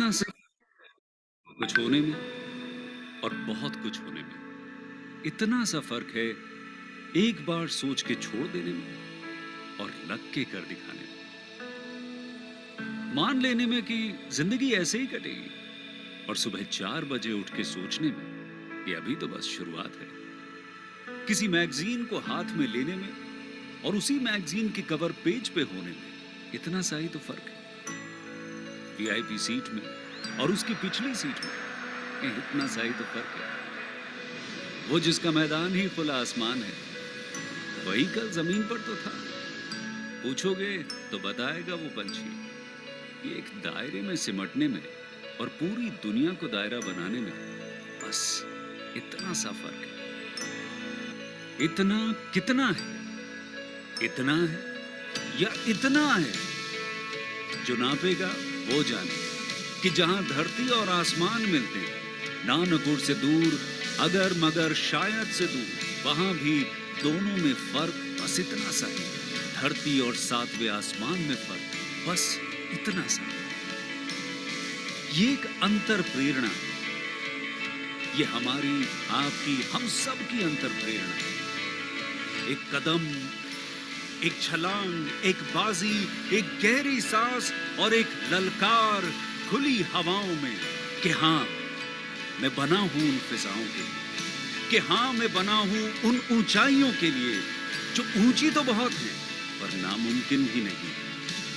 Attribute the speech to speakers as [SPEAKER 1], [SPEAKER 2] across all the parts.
[SPEAKER 1] इतना सब कुछ होने में और बहुत कुछ होने में इतना सा फर्क है, एक बार सोच के छोड़ देने में और लग के कर दिखाने में। मान लेने में कि जिंदगी ऐसे ही कटेगी और सुबह 4 बजे उठ के सोचने में कि अभी तो बस शुरुआत है। किसी मैगजीन को हाथ में लेने में और उसी मैगजीन के कवर पेज पे होने में इतना सा ही तो फर्क है। वीआईपी सीट में और उसकी पिछली सीट में इतना सा ही तो फर्क है। वो जिसका मैदान ही खुला आसमान है, वही कल जमीन पर तो था। पूछोगे तो बताएगा वो पंछी कि एक दायरे में सिमटने में और पूरी दुनिया को दायरा बनाने में बस इतना सा फर्क है। इतना कितना है? इतना है या इतना है? जो नापेगा वो जाने कि जहां धरती और आसमान मिलते हैं, नानकुर से दूर, अगर मगर शायद से दूर, वहां भी दोनों में फर्क बस इतना सा है। धरती और 7वें आसमान में फर्क बस इतना सा है। ये एक अंतर प्रेरणा है। ये हमारी, आपकी, हम सब की अंतर प्रेरणा है। एक कदम, एक छलांग, एक बाजी, एक गहरी सांस और एक ललकार खुली हवाओं में कि हाँ मैं बना हूं उन फिजाओं के लिए, कि हाँ मैं बना हूं उन ऊंचाइयों के लिए जो ऊंची तो बहुत है पर नामुमकिन भी नहीं,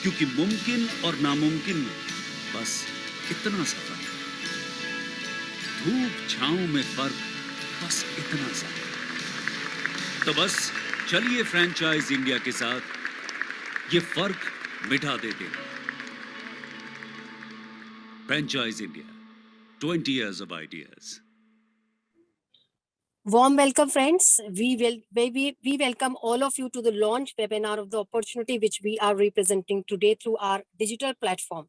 [SPEAKER 1] क्योंकि मुमकिन और नामुमकिन में बस इतना सा फर्क है। धूप छांव में फर्क बस इतना सा। तो बस चलिए फ्रेंचाइज इंडिया के साथ ये फर्क मिटा देते हैं। Franchise India, 20 years of ideas.
[SPEAKER 2] Warm welcome, friends. We welcome all of you to the launch webinar of the opportunity which we are representing today through our digital platform.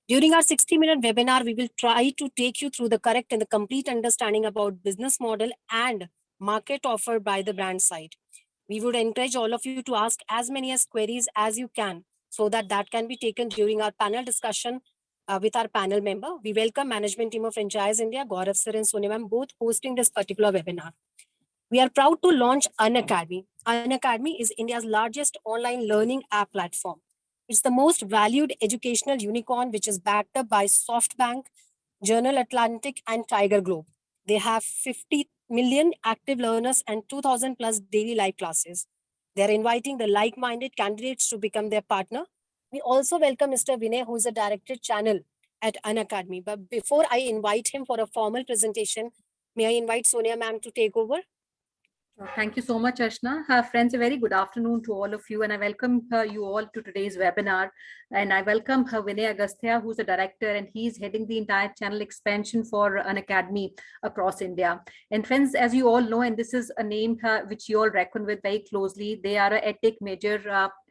[SPEAKER 2] During our 60-minute webinar, we will try to take you through the correct and the complete understanding about business model and market offer by the brand side. We would encourage all of you to ask as many as queries as you can so that can be taken during our panel discussion with our panel member. We welcome management team of Franchise India, Gaurav sir and Sonia ma'am, both hosting this particular webinar. We are proud to launch Unacademy. Unacademy is India's largest online learning app platform. It's the most valued educational unicorn, which is backed up by SoftBank, Journal Atlantic, and Tiger Globe. They have 50 million active learners and 2,000 plus daily live classes. They're inviting the like-minded candidates to become their partner. We also welcome Mr. Vinay, who is a director channel at Unacademy. But before I invite him for a formal presentation, may I invite Sonia ma'am to take over?
[SPEAKER 3] Thank you so much, Ashna. Friends, a very good afternoon to all of you, and I welcome you all to today's webinar. And I welcome Vinay Agastya, who's the director, and he's heading the entire channel expansion for Unacademy across India. And friends, as you all know, and this is a name which you all reckon with very closely, they are a EdTech major,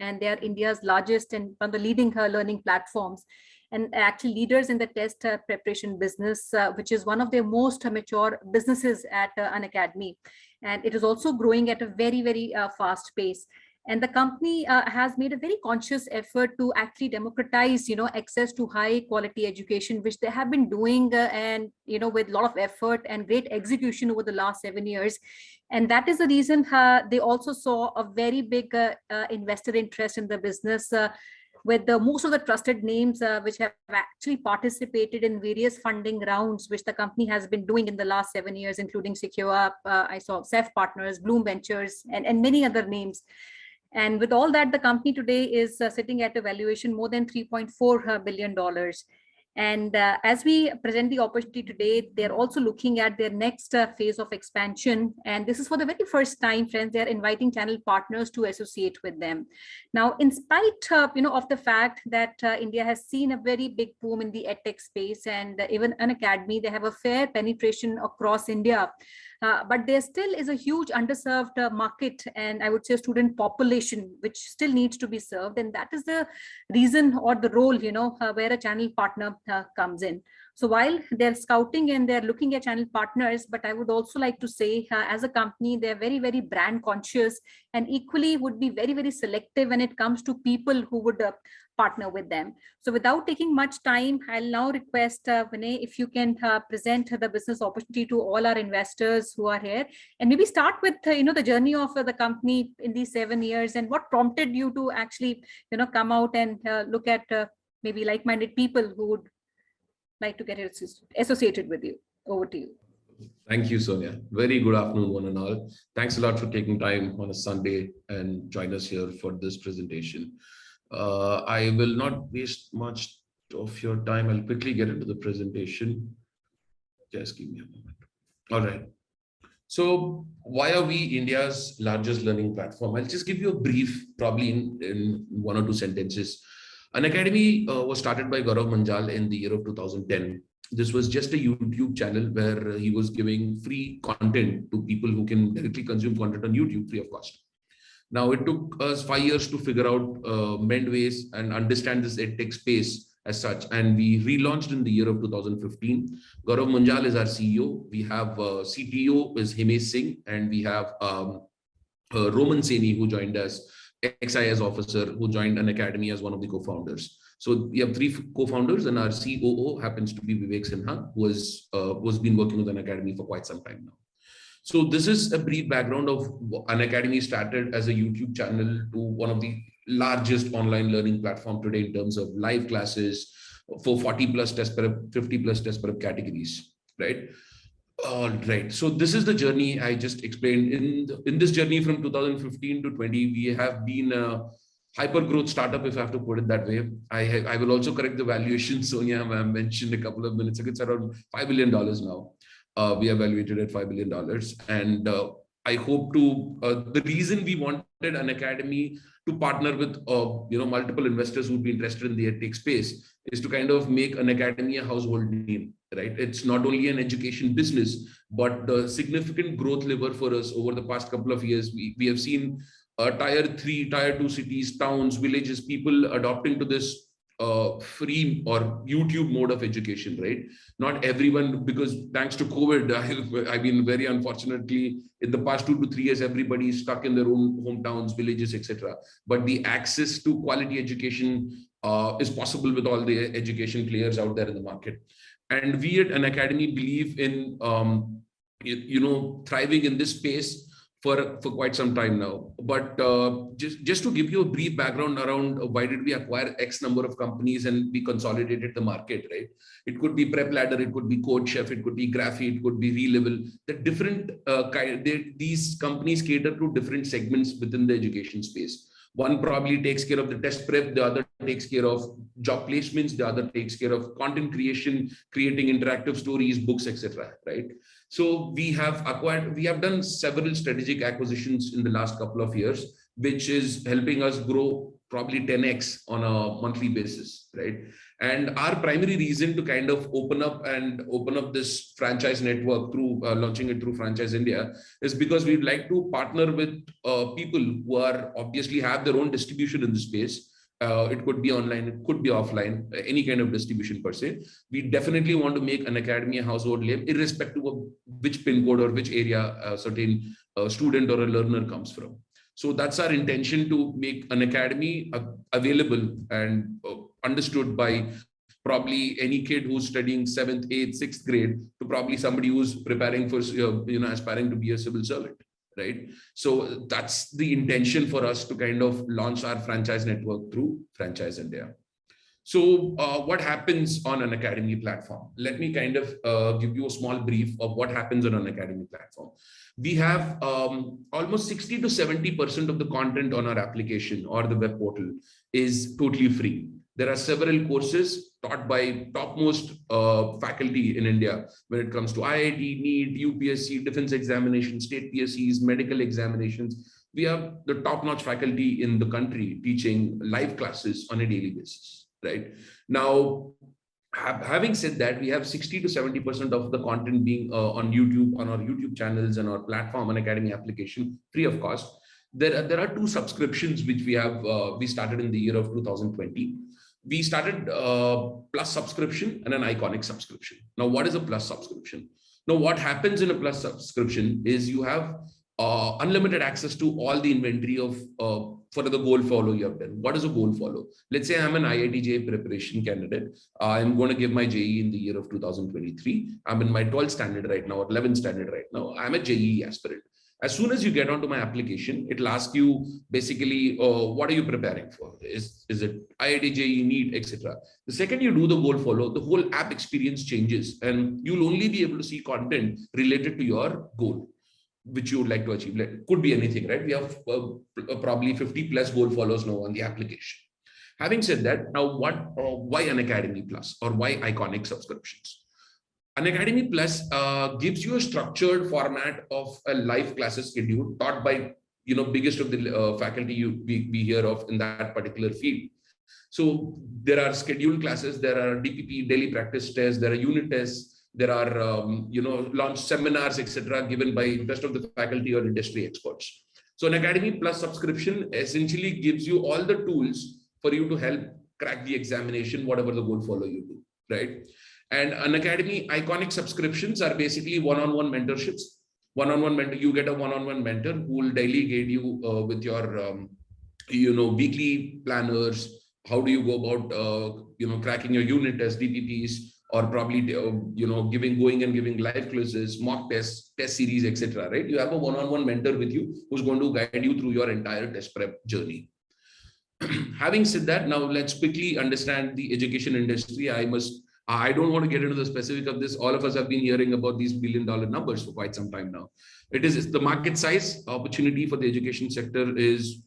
[SPEAKER 3] and they are India's largest and one of the leading learning platforms, and actually leaders in the test preparation business, which is one of their most mature businesses at Unacademy. And it is also growing at a very, very fast pace. And the company has made a very conscious effort to actually democratize, access to high quality education, which they have been doing and, with a lot of effort and great execution over the last 7 years. And that is the reason they also saw a very big investor interest in the business, with most of the trusted names which have actually participated in various funding rounds, which the company has been doing in the last 7 years, including Secure, I saw CEF Partners, Bloom Ventures, and many other names. And with all that, the company today is sitting at a valuation more than $3.4 billion. And as we present the opportunity today, they're also looking at their next phase of expansion. And this is for the very first time, friends, they're inviting channel partners to associate with them. Now, in spite of the fact that India has seen a very big boom in the edtech space, and even Unacademy, they have a fair penetration across India. But there still is a huge underserved market, and I would say student population, which still needs to be served. And that is the reason or the role, where a channel partner comes in. So while they're scouting and they're looking at channel partners, but I would also like to say, as a company, they're very, very brand conscious, and equally would be very, very selective when it comes to people who would partner with them. So without taking much time, I'll now request Vinay, if you can present the business opportunity to all our investors who are here, and maybe start with the journey of the company in these 7 years, and what prompted you to actually come out and look at maybe like-minded people who would like to get associated with you. Over to you.
[SPEAKER 4] Thank you, Sonia. Very good afternoon, one and all. Thanks a lot for taking time on a Sunday and join us here for this presentation. I will not waste much of your time. I'll quickly get into the presentation. Just give me a moment. All right. So why are we India's largest learning platform? I'll just give you a brief, probably in 1 or 2 sentences. Unacademy was started by Gaurav Manjal in the year of 2010. This was just a YouTube channel where he was giving free content to people who can directly consume content on YouTube free of cost. Now, it took us 5 years to figure out mend ways and understand this edtech space as such. And we relaunched in the year of 2015. Gaurav Manjal is our CEO. We have CTO is Himesh Singh, and we have Roman Saini, who joined us, XIS officer, who joined Unacademy as one of the co-founders. So we have 3 co-founders, and our COO happens to be Vivek Sinha, who has been working with Unacademy for quite some time now. So this is a brief background of Unacademy. Started as a YouTube channel to one of the largest online learning platform today in terms of live classes for 40 plus test prep, 50 plus test prep categories, right? All right. So this is the journey I just explained. In this journey from 2015 to 20, we have been a hyper growth startup, if I have to put it that way. I will also correct the valuation. Sonia mentioned a couple of minutes ago, it's around $5 billion now. We are valuated at $5 billion. And I hope to, the reason we wanted Unacademy to partner with multiple investors who would be interested in the edtech space is to kind of make Unacademy a household name, right? It's not only an education business, but the significant growth lever for us over the past couple of years. We have seen tier 3, tier 2 cities, towns, villages, people adopting to this free or YouTube mode of education, right? Not everyone, because thanks to COVID, I mean, very unfortunately, in the past 2 to 3 years, everybody is stuck in their own hometowns, villages, etc. But the access to quality education is possible with all the education players out there in the market. And we at Unacademy believe in, thriving in this space for quite some time now. But just to give you a brief background around why did we acquire X number of companies and we consolidated the market, right? It could be Prep Ladder, it could be Code Chef, it could be Graphy, it could be Relevel. The different these companies cater to different segments within the education space. One probably takes care of the test prep, the other takes care of job placements, the other takes care of content creation, creating interactive stories, books, etc. Right? So we have done several strategic acquisitions in the last couple of years, which is helping us grow probably 10x on a monthly basis, right? And our primary reason to kind of open up this franchise network through launching it through Franchise India is because we'd like to partner with people who are obviously have their own distribution in the space. It could be online, it could be offline, any kind of distribution per se. We definitely want to make Unacademy a household name, irrespective of which pin code or which area a certain student or a learner comes from. So that's our intention, to make Unacademy available and understood by probably any kid who's studying 7th, 8th, 6th grade to probably somebody who's preparing for, aspiring to be a civil servant, right? So that's the intention for us to kind of launch our franchise network through Franchise India. So what happens on Unacademy platform? Let me kind of give you a small brief of what happens on Unacademy platform. We have almost 60 to 70% of the content on our application or the web portal is totally free. There are several courses taught by topmost faculty in India when it comes to IIT, NEET, UPSC, defense examinations, state PSCs, medical examinations. We have the top-notch faculty in the country teaching live classes on a daily basis, right? Now, having said that, we have 60 to 70% of the content being on YouTube, on our YouTube channels and our platform, Unacademy application, free of cost. There are 2 subscriptions which we started in the year of 2020. We started Plus subscription and an Iconic subscription. Now, what is a Plus subscription? Now, what happens in a Plus subscription is you have unlimited access to all the inventory of for the goal follow you have done. What is a goal follow? Let's say I'm an IIT preparation candidate. I'm going to give my JEE in the year of 2023. I'm in my 12th standard right now, or 11th standard right now. I'm a JEE aspirant. As soon as you get onto my application, it'll ask you basically, what are you preparing for? Is it IIT, JEE, NEET, etc. The second you do the goal follow, the whole app experience changes, and you'll only be able to see content related to your goal, which you would like to achieve. Could be anything, right? We have probably 50 plus goal follows now on the application. Having said that, now why Unacademy Plus, or why iconic subscriptions? Unacademy Plus gives you a structured format of a live classes schedule taught by biggest of the faculty we hear of in that particular field. So there are scheduled classes, there are DPP, daily practice tests, there are unit tests, there are launch seminars, etc., given by rest of the faculty or industry experts. So an Academy Plus subscription essentially gives you all the tools for you to help crack the examination, whatever the goal follow you do, right? And an Academy iconic subscriptions are basically one-on-one mentorships. One-on-one mentor, you get a one-on-one mentor who will daily guide you with your weekly planners. How do you go about cracking your unit tests, DPPs, or probably giving live quizzes, mock tests, test series, etc. Right? You have a one-on-one mentor with you who's going to guide you through your entire test prep journey. Having said that, now let's quickly understand the education industry. I don't want to get into the specific of this. All of us have been hearing about these billion-dollar numbers for quite some time now. It's the market size opportunity for the education sector is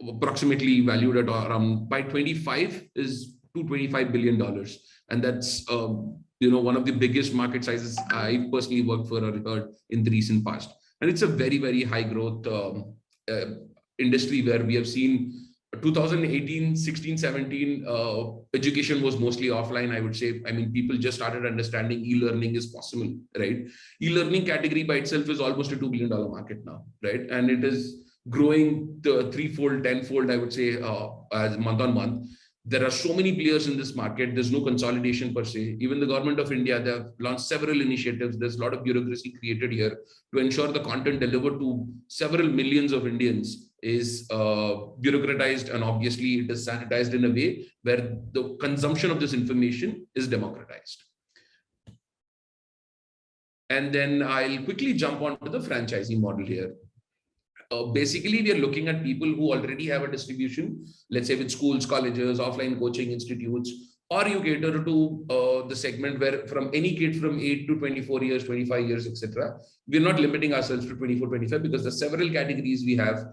[SPEAKER 4] approximately valued at around, by 25 is $225 billion. And that's one of the biggest market sizes I personally worked for or heard in the recent past. And it's a very, very high growth industry where we have seen 2018, 16, 17, education was mostly offline, I would say. I mean, people just started understanding e-learning is possible, right? E-learning category by itself is almost a $2 billion market now, right? And it is growing threefold, tenfold, I would say, as month on month. There are so many players in this market. There's no consolidation per se. Even the government of India, they have launched several initiatives. There's a lot of bureaucracy created here to ensure the content delivered to several millions of Indians is bureaucratized, and obviously it is sanitized in a way where the consumption of this information is democratized. And then I'll quickly jump onto the franchising model here. Basically, we are looking at people who already have a distribution, let's say with schools, colleges, offline coaching institutes, or you cater to the segment where from any kid from 8 to 24 years, 25 years, etc. We're not limiting ourselves to 24, 25 because there's several categories we have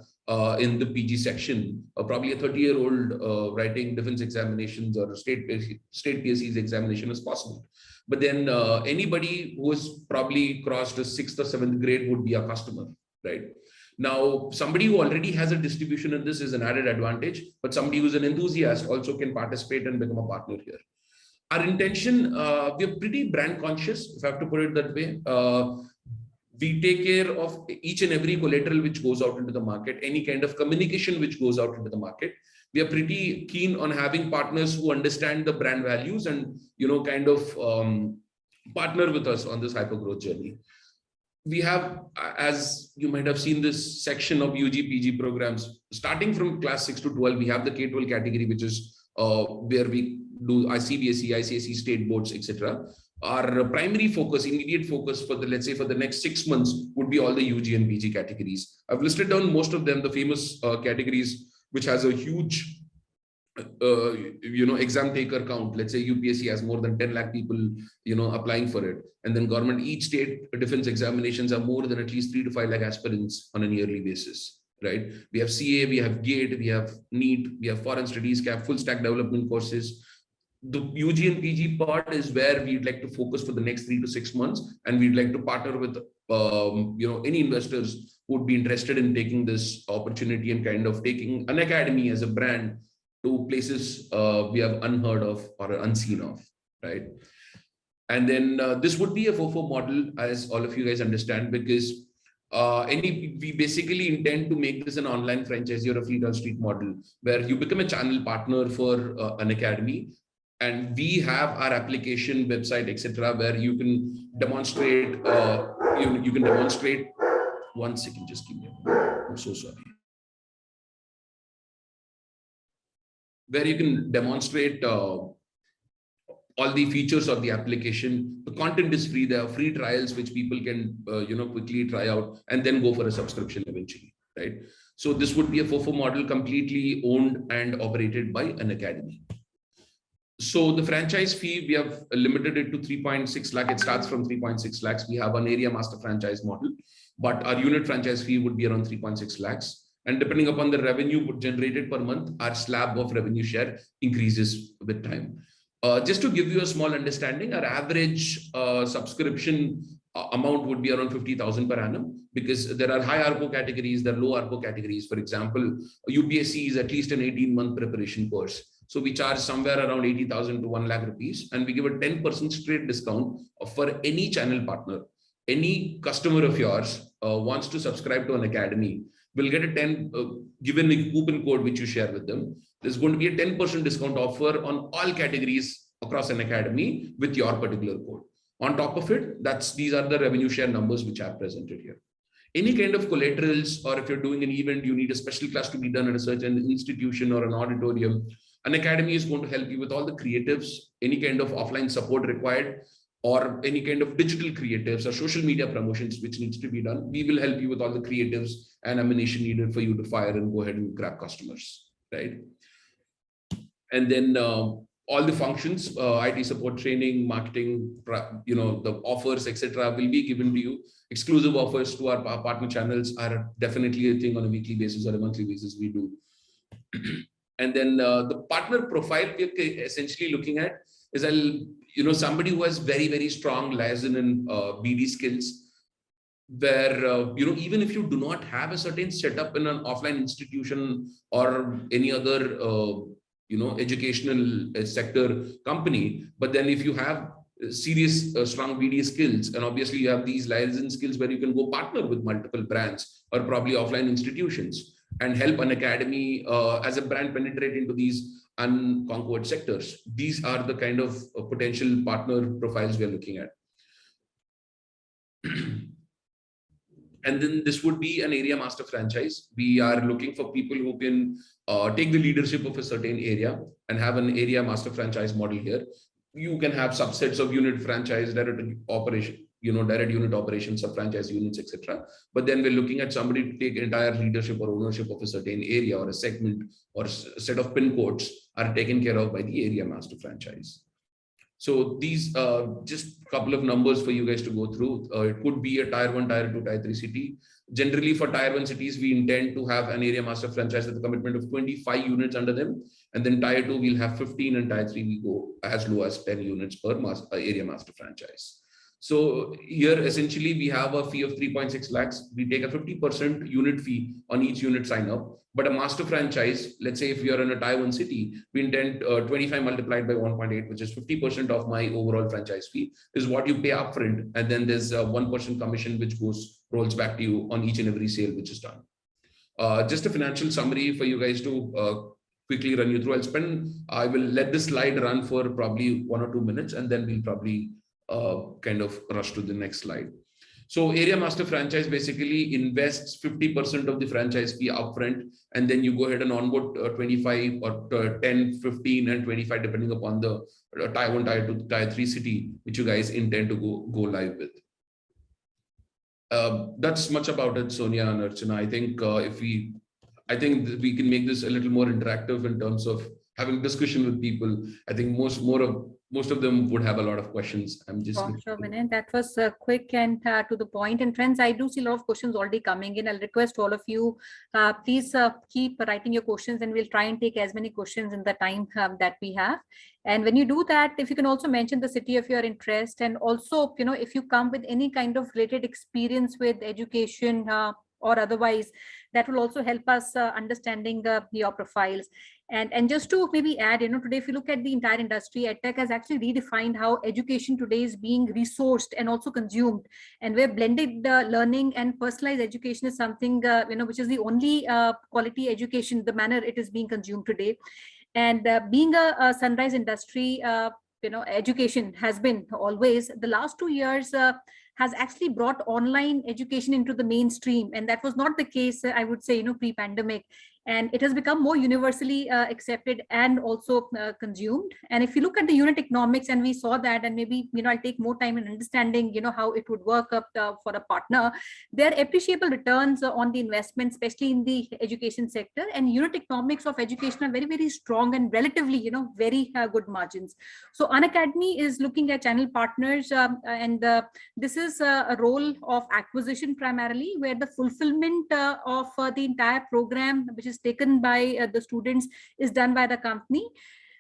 [SPEAKER 4] in the PG section. Probably a 30-year-old writing defense examinations or state PSC's examination is possible. But then anybody who has probably crossed a 6th or 7th grade would be a customer, right? Now, somebody who already has a distribution in this is an added advantage, but somebody who's an enthusiast also can participate and become a partner here. Our intention, we're pretty brand conscious, if I have to put it that way. We take care of each and every collateral which goes out into the market, any kind of communication which goes out into the market. We are pretty keen on having partners who understand the brand values and, kind of partner with us on this hypergrowth journey. We have, as you might have seen, this section of UG, PG programs. Starting from class 6 to 12, we have the K-12 category, which is where we do CBSE, ICSE, state boards, etc. Our primary focus, immediate focus for the, let's say for the next 6 months would be all the UG and PG categories. I've listed down most of them, the famous categories, which has a huge exam taker count. Let's say UPSC has more than 10 lakh people, applying for it. And then government, each state defense examinations are more than at least 3 to 5 lakh aspirants on a yearly basis, right? We have CA, we have GATE, we have NEET, we have foreign studies, cap, full stack development courses. The UG and PG part is where we'd like to focus for the next 3 to 6 months. And we'd like to partner with, any investors who would be interested in taking this opportunity and kind of taking Unacademy as a brand to places we have unheard of or unseen of, right? And then this would be a FOFO model, as all of you guys understand, because we basically intend to make this an online franchisee or a fleet on street model where you become a channel partner for Unacademy, and we have our application, website, etc., where you can demonstrate 1 second, just give me a moment. I'm so sorry. Where you can demonstrate all the features of the application. The content is free. There are free trials which people can quickly try out and then go for a subscription eventually, right? So this would be a FOFO model completely owned and operated by Unacademy. So the franchise fee, we have limited it to 3.6 lakh. It starts from 3.6 lakhs. We have an area master franchise model, but our unit franchise fee would be around 3.6 lakhs. And depending upon the revenue generated per month, our slab of revenue share increases with time. Just to give you a small understanding, our average subscription amount would be around 50,000 per annum, because there are high ARPO categories, there are low ARPO categories. For example, UPSC is at least an 18-month preparation course. So we charge somewhere around 80,000 to 1 lakh rupees, and we give a 10% straight discount for any channel partner. Any customer of yours wants to subscribe to Unacademy will get a 10, given a coupon code which you share with them. There's going to be a 10% discount offer on all categories across Unacademy with your particular code. On top of it, these are the revenue share numbers which I've presented here. Any kind of collaterals, or if you're doing an event, you need a special class to be done at a certain institution or an auditorium, Unacademy is going to help you with all the creatives, any kind of offline support required, or any kind of digital creatives or social media promotions which needs to be done. We will help you with all the creatives and ammunition needed for you to fire and go ahead and grab customers, right? And then all the functions, IT support, training, marketing, the offers, etc., will be given to you. Exclusive offers to our partner channels are definitely a thing on a weekly basis or a monthly basis we do. And then the partner profile we're essentially looking at is somebody who has very, very strong liaison and BD skills, where even if you do not have a certain setup in an offline institution or any other educational sector company, but then if you have serious strong BD skills, and obviously you have these liaison skills where you can go partner with multiple brands or probably offline institutions and help Unacademy as a brand penetrate into these unconquered sectors. These are the kind of potential partner profiles we are looking at. And then this would be an area master franchise. We are looking for people who can take the leadership of a certain area and have an area master franchise model here. You can have subsets of unit franchise, direct operation, direct unit operations, sub-franchise units, etc. But then we're looking at somebody to take entire leadership or ownership of a certain area or a segment or a set of pin codes are taken care of by the area master franchise. So these just a couple of numbers for you guys to go through. It could be a tier 1, tier 2, tier 3 city. Generally for tier 1 cities, we intend to have an area master franchise with a commitment of 25 units under them. And then tier 2, we'll have 15, and tier 3, we go as low as 10 units per area master franchise. So here, essentially, we have a fee of 3.6 lakhs. We take a 50% unit fee on each unit sign up. But a master franchise, let's say if you're in a tier 1 city, we intend 25 multiplied by 1.8, which is 50% of my overall franchise fee, is what you pay upfront. And then there's a 1% commission which rolls back to you on each and every sale which is done. Just a financial summary for you guys to quickly run you through. I will let this slide run for probably 1 or 2 minutes, and then we'll probably kind of rush to the next slide. So area master franchise basically invests 50% of the franchise fee upfront, and then you go ahead and onboard 25 or 10, 15, and 25, depending upon the tier 1, tier 2, tier 3 city, which you guys intend to go live with. That's much about it, Sonia and Archana. I think we can make this a little more interactive in terms of having discussion with people. I think most of them would have a lot of questions. I'm just
[SPEAKER 3] sure, Vinay. That was quick and to the point. And friends, I do see a lot of questions already coming in. I'll request all of you, please keep writing your questions, and we'll try and take as many questions in the time that we have. And when you do that, if you can also mention the city of your interest, and also, if you come with any kind of related experience with education or otherwise, that will also help us understanding your profiles. And just to maybe add, today, if you look at the entire industry, EdTech has actually redefined how education today is being resourced and also consumed. And where blended learning and personalized education is something, which is the only quality education, the manner it is being consumed today. And being a sunrise industry, education has been always the last 2 years, has actually brought online education into the mainstream. And that was not the case, I would say, pre-pandemic. And it has become more universally accepted and also consumed. And if you look at the unit economics, and we saw that, and maybe, I'll take more time in understanding, how it would work up for a partner. There are appreciable returns on the investment, especially in the education sector, and unit economics of education are very, very strong and relatively, very good margins. So Unacademy is looking at channel partners, and this is a role of acquisition primarily, where the fulfillment of the entire program, which is taken by the students, is done by the company.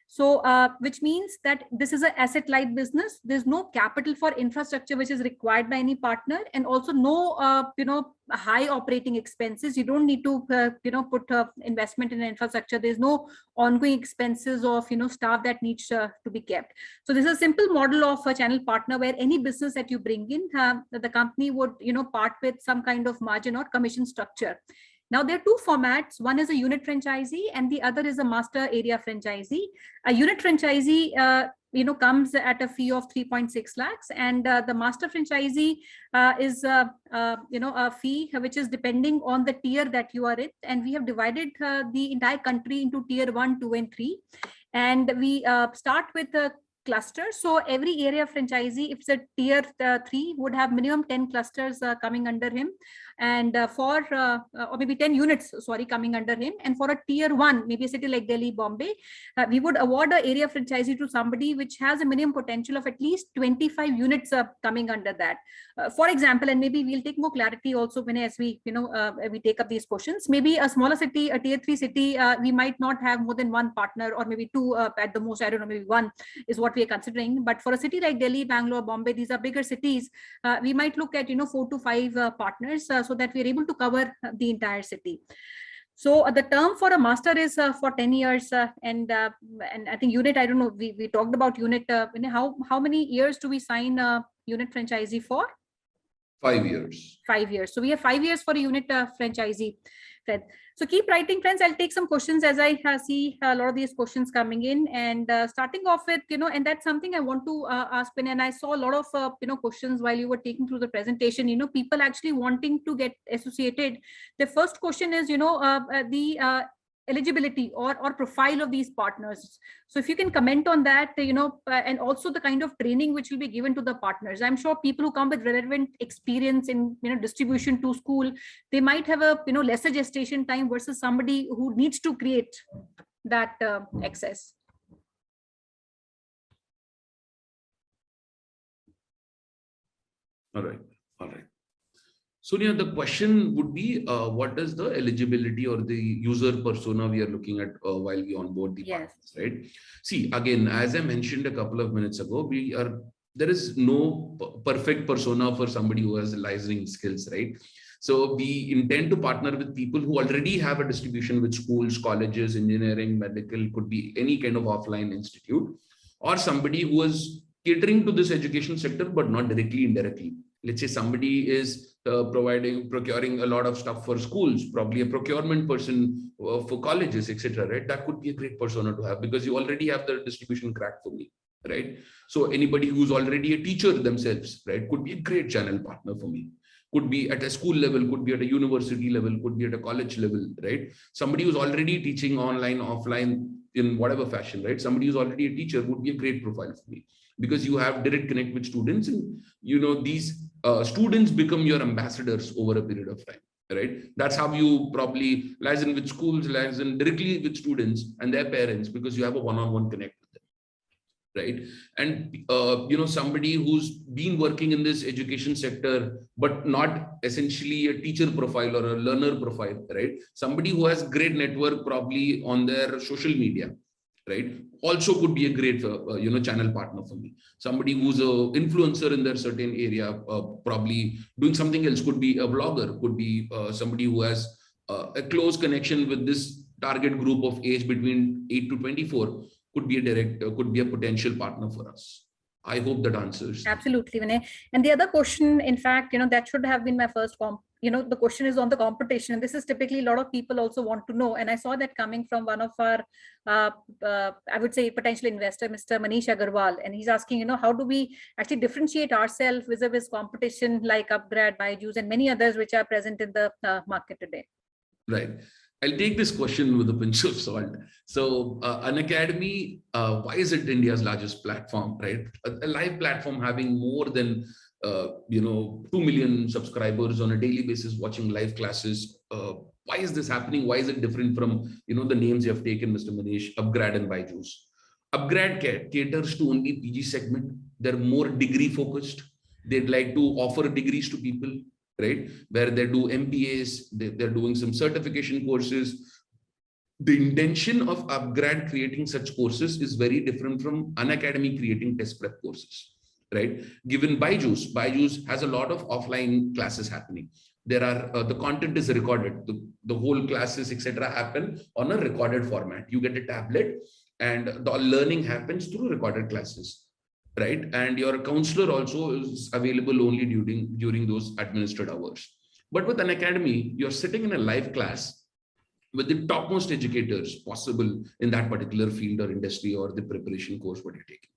[SPEAKER 3] So which means that this is an asset light business. There's no capital for infrastructure which is required by any partner, and also no high operating expenses. You don't need to put investment in infrastructure. There's no ongoing expenses of staff that needs to be kept. So this is a simple model of a channel partner, where any business that you bring in, the company would part with some kind of margin or commission structure. Now, there are two formats. One is a unit franchisee and the other is a master area franchisee. A unit franchisee comes at a fee of 3.6 lakhs, and the master franchisee is a fee which is depending on the tier that you are in. And we have divided the entire country into tier 1, 2, and 3. And we start with a cluster. So every area franchisee, if it's a tier 3, would have minimum 10 clusters coming under him, and or maybe 10 units, coming under him. And for a tier 1, maybe a city like Delhi, Bombay, we would award an area franchisee to somebody which has a minimum potential of at least 25 units coming under that. For example, and maybe we'll take more clarity also when as we we take up these questions. Maybe a smaller city, a tier 3 city, we might not have more than one partner, or maybe two at the most. I don't know, maybe one is what we are considering. But for a city like Delhi, Bangalore, Bombay, these are bigger cities. We might look at 4 to 5 partners, so that we're able to cover the entire city. So the term for a master is for 10 years, and I think unit, I don't know, we talked about unit. How many years do we sign a unit franchisee for?
[SPEAKER 4] 5 years.
[SPEAKER 3] 5 years. So we have 5 years for a unit franchisee. So keep writing, friends. I'll take some questions as I see a lot of these questions coming in, and starting off with, and that's something I want to ask, and I saw a lot of, questions while you were taking through the presentation, people actually wanting to get associated. The first question is, the eligibility or profile of these partners. So if you can comment on that, and also the kind of training which will be given to the partners. I'm sure people who come with relevant experience in distribution to school, they might have a lesser gestation time versus somebody who needs to create that access.
[SPEAKER 4] All right. Sonia, the question would be, what is the eligibility or the user persona we are looking at while we onboard the partners, right? See, again, as I mentioned a couple of minutes ago, there is no perfect persona for somebody who has licensing skills, right? So we intend to partner with people who already have a distribution with schools, colleges, engineering, medical, could be any kind of offline institute, or somebody who is catering to this education sector, but not directly, indirectly. Let's say somebody is procuring a lot of stuff for schools, probably a procurement person for colleges, etc. Right? That could be a great persona to have, because you already have the distribution crack for me, right? So anybody who's already a teacher themselves, right, could be a great channel partner for me. Could be at a school level, could be at a university level, could be at a college level, right? Somebody who's already teaching online, offline, in whatever fashion, right? Somebody who's already a teacher would be a great profile for me, because you have direct connect with students, and these students become your ambassadors over a period of time, right? That's how you probably liaison with schools, liaison directly with students and their parents, because you have a one-on-one connect with them, right? And somebody who's been working in this education sector, but not essentially a teacher profile or a learner profile, right? Somebody who has great network probably on their social media, right, also could be a great channel partner for me. Somebody who's an influencer in their certain area, probably doing something else, could be a blogger, could be somebody who has a close connection with this target group of age between 8 to 24, could be a potential partner for us. I hope that answers.
[SPEAKER 3] Absolutely, Vinay. And the other question, in fact, that should have been my first the question is on the competition. And this is typically a lot of people also want to know. And I saw that coming from one of our, I would say, potential investor, Mr. Manish Agarwal. And he's asking, how do we actually differentiate ourselves vis-a-vis competition like Upgrad, Byju's, and many others which are present in the market today?
[SPEAKER 4] Right. I'll take this question with a pinch of salt. So Unacademy, why is it India's largest platform, right? A live platform having more than 2 million subscribers on a daily basis watching live classes. Why is this happening? Why is it different from the names you have taken, Mr. Manish, Upgrad and Byju's? Upgrad caters to only PG segment. They're more degree focused. They'd like to offer degrees to people, right? Where they do MBAs, they're doing some certification courses. The intention of Upgrad creating such courses is very different from Unacademy creating test prep courses, right? Given Byju's has a lot of offline classes happening. There are the content is recorded. The whole classes, etc., happen on a recorded format. You get a tablet, and the learning happens through recorded classes, right? And your counselor also is available only during those administered hours. But with Unacademy, you're sitting in a live class with the topmost educators possible in that particular field or industry or the preparation course what you're taking.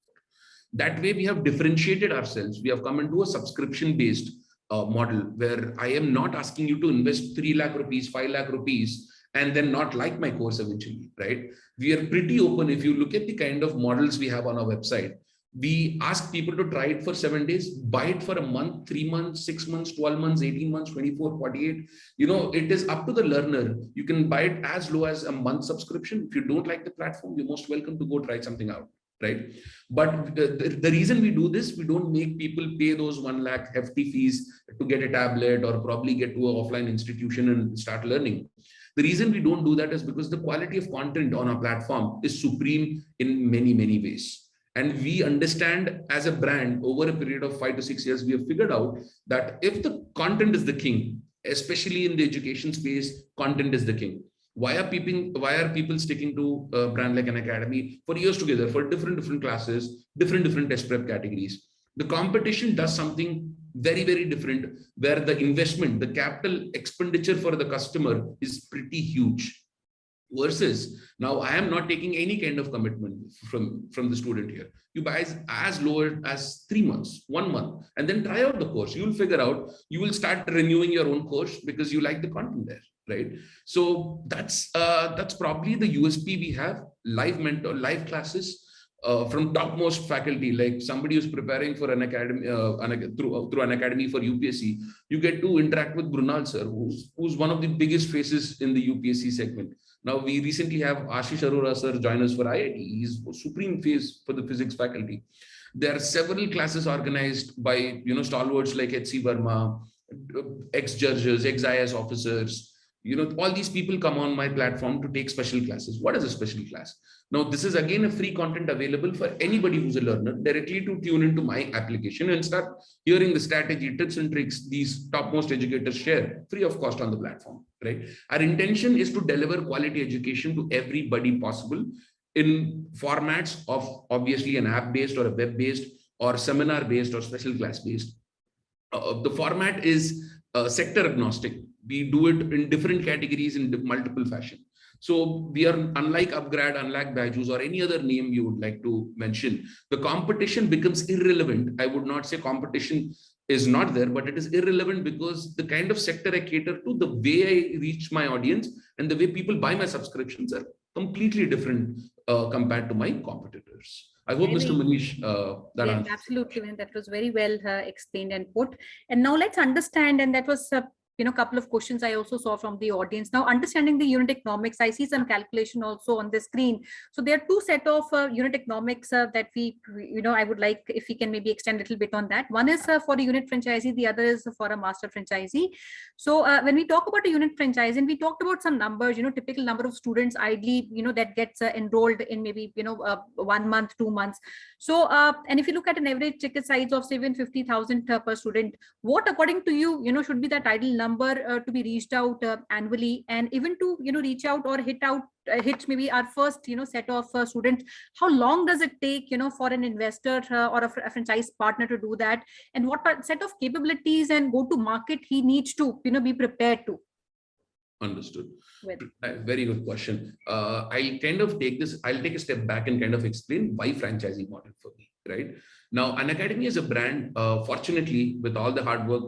[SPEAKER 4] That way, we have differentiated ourselves. We have come into a subscription-based model where I am not asking you to invest 3 lakh rupees, 5 lakh rupees, and then not like my course eventually, right? We are pretty open. If you look at the kind of models we have on our website, we ask people to try it for 7 days, buy it for a month, 3 months, 6 months, 12 months, 18 months, 24, 48. It is up to the learner. You can buy it as low as a month subscription. If you don't like the platform, you're most welcome to go try something out, right? But the reason we do this, we don't make people pay those 1 lakh hefty fees to get a tablet or probably get to an offline institution and start learning. The reason we don't do that is because the quality of content on our platform is supreme in many, many ways. And we understand as a brand over a period of 5 to 6 years, we have figured out that if the content is the king, especially in the education space, content is the king. Why are people sticking to a brand like Unacademy for years together for different classes, different test prep categories? The competition does something very, very different where the investment, the capital expenditure for the customer is pretty huge. Versus now I am not taking any kind of commitment from the student here. You buy as low as 3 months, 1 month, and then try out the course. You'll figure out, you will start renewing your own course because you like the content there, right? So that's probably the USP we have. Live mentor, live classes from topmost faculty, like somebody who's preparing for Unacademy through Unacademy for UPSC. You get to interact with Brunal sir, who's one of the biggest faces in the UPSC segment. Now, we recently have Ashish Arora sir join us for IIT. He's a supreme face for the physics faculty. There are several classes organized by stalwarts like H.C. Verma, ex-judges, ex-IAS officers. All these people come on my platform to take special classes. What is a special class? Now, this is again a free content available for anybody who's a learner directly to tune into my application and start hearing the strategy, tips and tricks these topmost educators share free of cost on the platform, right? Our intention is to deliver quality education to everybody possible in formats of obviously an app-based or a web-based or seminar-based or special class-based. The format is sector agnostic. We do it in different categories in multiple fashion. So we are unlike Upgrad, unlike Byju's or any other name you would like to mention. The competition becomes irrelevant. I would not say competition is not there, but it is irrelevant because the kind of sector I cater to, the way I reach my audience and the way people buy my subscriptions are completely different compared to my competitors. I hope, Mr. Manish, that
[SPEAKER 3] yes,
[SPEAKER 4] answers.
[SPEAKER 3] absolutely. And that was very well explained and put. And now let's understand, and that was a couple of questions I also saw from the audience. Now, understanding the unit economics, I see some calculation also on the screen. So there are two set of unit economics that we, I would like if we can maybe extend a little bit on that. One is for a unit franchisee, the other is for a master franchisee. So when we talk about a unit franchise, and we talked about some numbers, typical number of students ideally, that gets enrolled in maybe, 1 month, 2 months. So, and if you look at an average ticket size of 750,000 per student, what according to you, should be that ideal number to be reached out annually, and even to reach out or hit maybe our first set of students, how long does it take for an investor or a franchise partner to do that, and what set of capabilities and go to market he needs to be prepared to?
[SPEAKER 4] Understood.
[SPEAKER 3] With.
[SPEAKER 4] Very good question. I'll take a step back and kind of explain why franchising model for me, right? Now, Unacademy is a brand, fortunately, with all the hard work,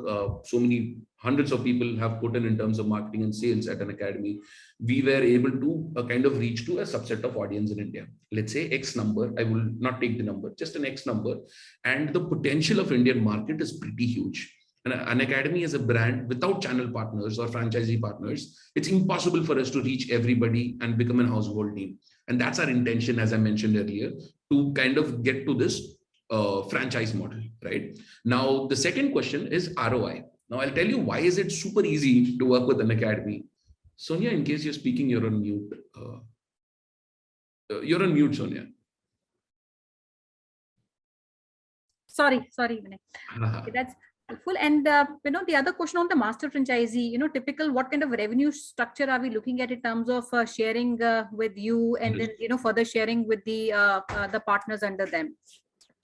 [SPEAKER 4] so many hundreds of people have put in terms of marketing and sales at Unacademy, we were able to kind of reach to a subset of audience in India. Let's say X number, I will not take the number, just an X number. And the potential of Indian market is pretty huge. And Unacademy as a brand without channel partners or franchisee partners, it's impossible for us to reach everybody and become a household name. And that's our intention, as I mentioned earlier, to kind of get to this franchise model, right? Now, the second question is ROI. Now, I'll tell you why is it super easy to work with Unacademy. Sonia, in case you're speaking, you're on mute. You're on mute, Sonia.
[SPEAKER 3] Sorry, Vinay. Okay, that's helpful. And the other question on the master franchisee, typical, what kind of revenue structure are we looking at in terms of sharing with you, and then further sharing with the partners under them?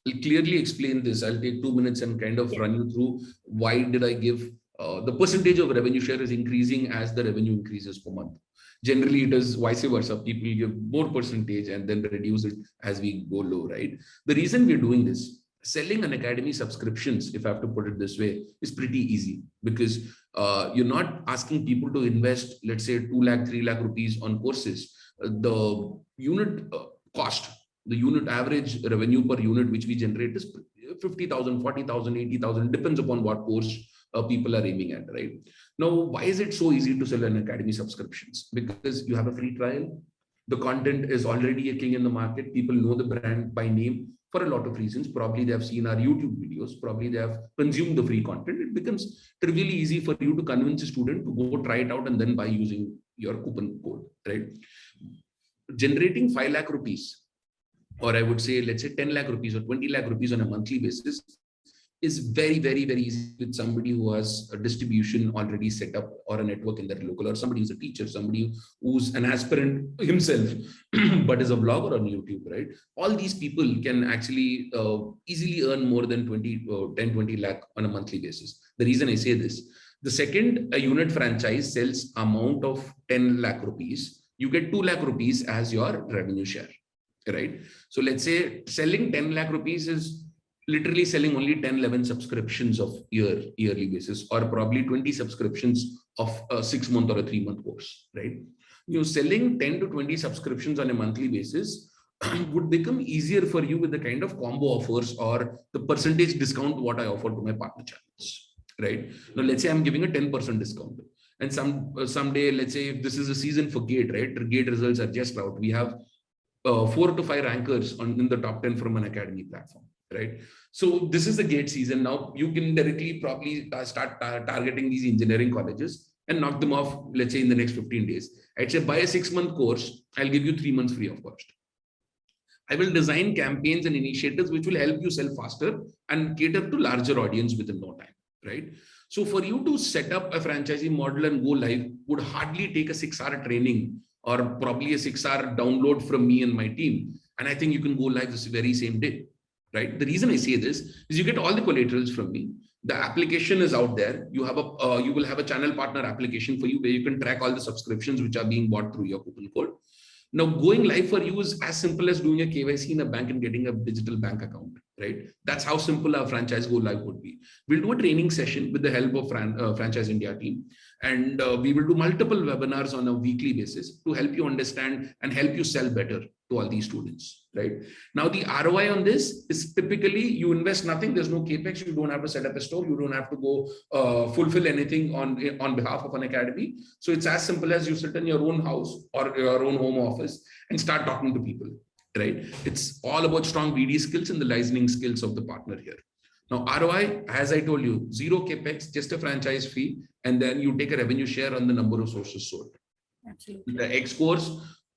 [SPEAKER 4] I'll clearly explain this. I'll take 2 minutes and kind of run you through why did I give the percentage of revenue share is increasing as the revenue increases per month. Generally, it is vice versa. People give more percentage and then reduce it as we go low, right? The reason we're doing this, selling Unacademy subscriptions, if I have to put it this way, is pretty easy because you're not asking people to invest, let's say 2 lakh, 3 lakh rupees on courses. The unit cost, the unit average revenue per unit which we generate is 50,000, 40,000, 80,000, depends upon what course people are aiming at, right? Now, why is it so easy to sell Unacademy subscriptions? Because you have a free trial. The content is already a king in the market. People know the brand by name for a lot of reasons. Probably they have seen our YouTube videos. Probably they have consumed the free content. It becomes trivially easy for you to convince a student to go try it out and then buy using your coupon code, right? Generating 5 lakh rupees, or I would say, let's say 10 lakh rupees or 20 lakh rupees on a monthly basis is very, very, very easy with somebody who has a distribution already set up or a network in their local, or somebody who's a teacher, somebody who's an aspirant himself, but is a vlogger on YouTube, right? All these people can actually easily earn more than 10, 20 lakh on a monthly basis. The reason I say this, the second a unit franchise sells amount of 10 lakh rupees, you get 2 lakh rupees as your revenue share, right? So let's say selling 10 lakh rupees is literally selling only 10, 11 subscriptions of yearly basis, or probably 20 subscriptions of a 6-month or a 3-month course, right? Selling 10 to 20 subscriptions on a monthly basis would become easier for you with the kind of combo offers or the percentage discount what I offer to my partner channels, right? Now, let's say I'm giving a 10% discount. And someday, let's say if this is a season for GATE, right? GATE results are just out. We have 4 to 5 rankers in the top 10 from Unacademy platform, right? So this is the GATE season. Now you can directly probably start targeting these engineering colleges and knock them off, let's say in the next 15 days. I'd say buy a 6-month course, I'll give you 3 months free of cost. I will design campaigns and initiatives which will help you sell faster and cater to larger audience within no time, right? So for you to set up a franchisee model and go live would hardly take a 6-hour training or probably a 6-hour download from me and my team. And I think you can go live this very same day, right? The reason I say this is you get all the collaterals from me. The application is out there. You will have a channel partner application for you where you can track all the subscriptions which are being bought through your coupon code. Now, going live for you is as simple as doing a KYC in a bank and getting a digital bank account, right? That's how simple our franchise go live would be. We'll do a training session with the help of Franchise India team. And we will do multiple webinars on a weekly basis to help you understand and help you sell better to all these students, right? Now, the ROI on this is typically you invest nothing. There's no capex. You don't have to set up a store. You don't have to go fulfill anything on behalf of Unacademy. So it's as simple as you sit in your own house or your own home office and start talking to people, right? It's all about strong BD skills and the licensing skills of the partner here. Now, ROI, as I told you, 0 capex, just a franchise fee, and then you take a revenue share on the number of sources sold.
[SPEAKER 3] Absolutely.
[SPEAKER 4] The X course,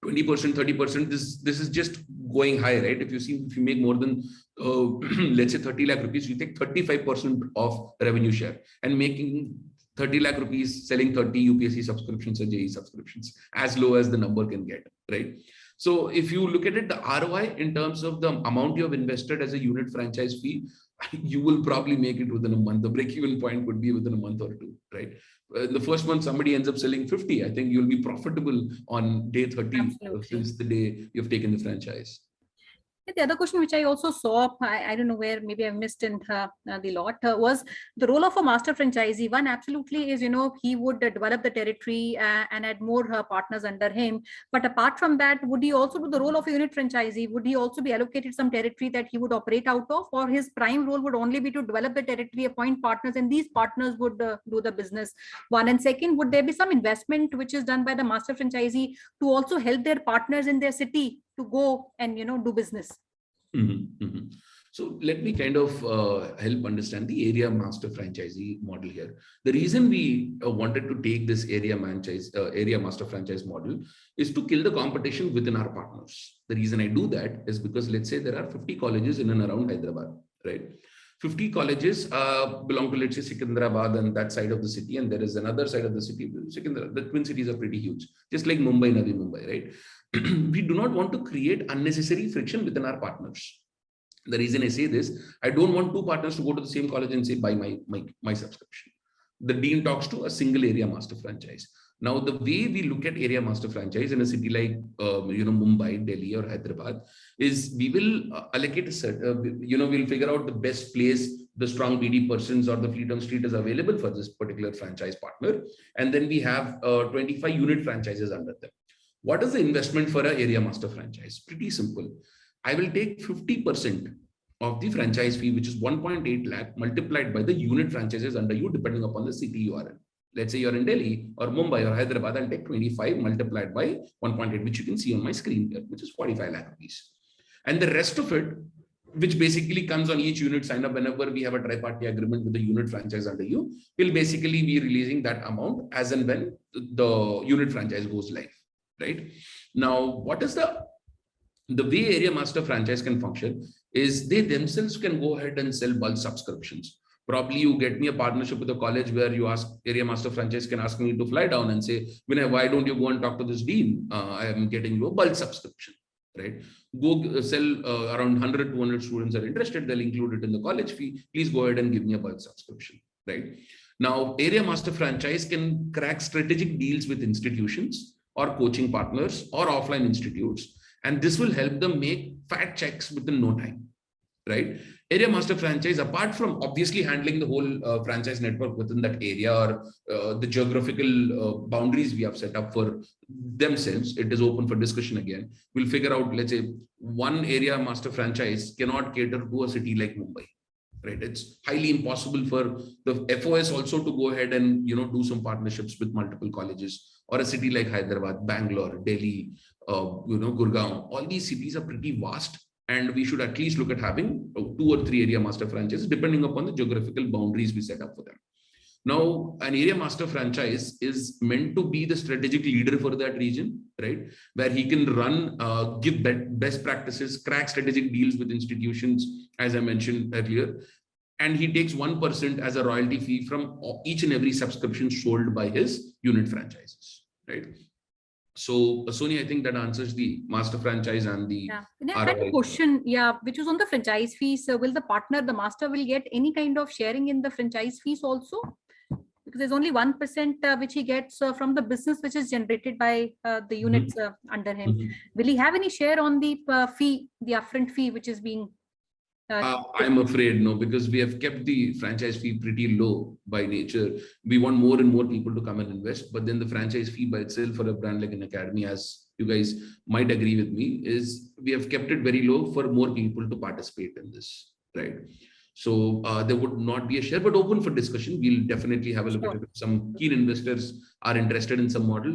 [SPEAKER 4] 20%, 30%, this is just going high, right? If you make more than, let's say 30 lakh rupees, you take 35% of revenue share, and making 30 lakh rupees selling 30 UPSC subscriptions or JE subscriptions, as low as the number can get, right? So if you look at it, the ROI in terms of the amount you have invested as a unit franchise fee, you will probably make it within a month. The break-even point could be within a month or two, right? The first month somebody ends up selling 50. I think you'll be profitable on day 30
[SPEAKER 3] Absolutely.
[SPEAKER 4] since the day you've taken the franchise.
[SPEAKER 3] The other question which I also saw, I don't know where, maybe I missed in the lot, was the role of a master franchisee. One absolutely is, he would develop the territory and add more partners under him. But apart from that, would he also do the role of a unit franchisee? Would he also be allocated some territory that he would operate out of, or his prime role would only be to develop the territory, appoint partners, and these partners would do the business? One. And second, would there be some investment which is done by the master franchisee to also help their partners in their city to go and do business?
[SPEAKER 4] So let me kind of help understand the area master franchisee model here. The reason we wanted to take this area master franchise model is to kill the competition within our partners. The reason I do that is because, let's say there are 50 colleges in and around Hyderabad, right? 50 colleges belong to, let's say, Secunderabad and that side of the city, and there is another side of the city, Secunderabad. The twin cities are pretty huge, just like Mumbai, Navi Mumbai, right? We do not want to create unnecessary friction within our partners. The reason I say this, I don't want two partners to go to the same college and say, buy my subscription. The dean talks to a single area master franchise. Now, the way we look at area master franchise in a city like Mumbai, Delhi, or Hyderabad is we will allocate a set. We'll figure out the best place the strong BD persons or the fleet on street is available for this particular franchise partner, and then we have 25 unit franchises under them. What is the investment for an area master franchise? Pretty simple. I will take 50% of the franchise fee, which is 1.8 lakh, multiplied by the unit franchises under you, depending upon the city you are in. Let's say you're in Delhi or Mumbai or Hyderabad, I'll take 25 multiplied by 1.8, which you can see on my screen here, which is 45 lakh rupees. And the rest of it, which basically comes on each unit sign up whenever we have a tri-party agreement with the unit franchise under you, we'll basically be releasing that amount as and when the unit franchise goes live, right? Now, what is the way area master franchise can function is they themselves can go ahead and sell bulk subscriptions. Probably you get me a partnership with a college where you ask area master franchise can ask me to fly down and say, Vinay, why don't you go and talk to this dean? I am getting you a bulk subscription, right? Go sell around 100, 200 students are interested. They'll include it in the college fee. Please go ahead and give me a bulk subscription, right? Now, area master franchise can crack strategic deals with institutions or coaching partners or offline institutes. And this will help them make fat checks within no time, right? Area master franchise, apart from obviously handling the whole franchise network within that area or the geographical boundaries we have set up for themselves, it is open for discussion again. We'll figure out, let's say, one area master franchise cannot cater to a city like Mumbai, right? It's highly impossible for the FOS also to go ahead and do some partnerships with multiple colleges, or a city like Hyderabad, Bangalore, Delhi, Gurgaon. All these cities are pretty vast, and we should at least look at having 2 or 3 area master franchises depending upon the geographical boundaries we set up for them. Now, an area master franchise is meant to be the strategic leader for that region, right? Where he can run, give best practices, crack strategic deals with institutions, as I mentioned earlier. And he takes 1% as a royalty fee from each and every subscription sold by his unit franchises, right? So, Sonia, I think that answers the master franchise and the.
[SPEAKER 3] Yeah. I had a question, which was on the franchise fees. Will the partner, the master, will get any kind of sharing in the franchise fees also? Because there's only 1% which he gets from the business which is generated by the units under him. Will he have any share on the fee, the upfront fee, which is being?
[SPEAKER 4] I'm afraid no, because we have kept the franchise fee pretty low by nature. We want more and more people to come and invest, but then the franchise fee by itself for a brand like Unacademy, as you guys might agree with me, is we have kept it very low for more people to participate in this, right? So there would not be a share, but open for discussion. We'll definitely have a look at it. If some keen investors are interested in some model,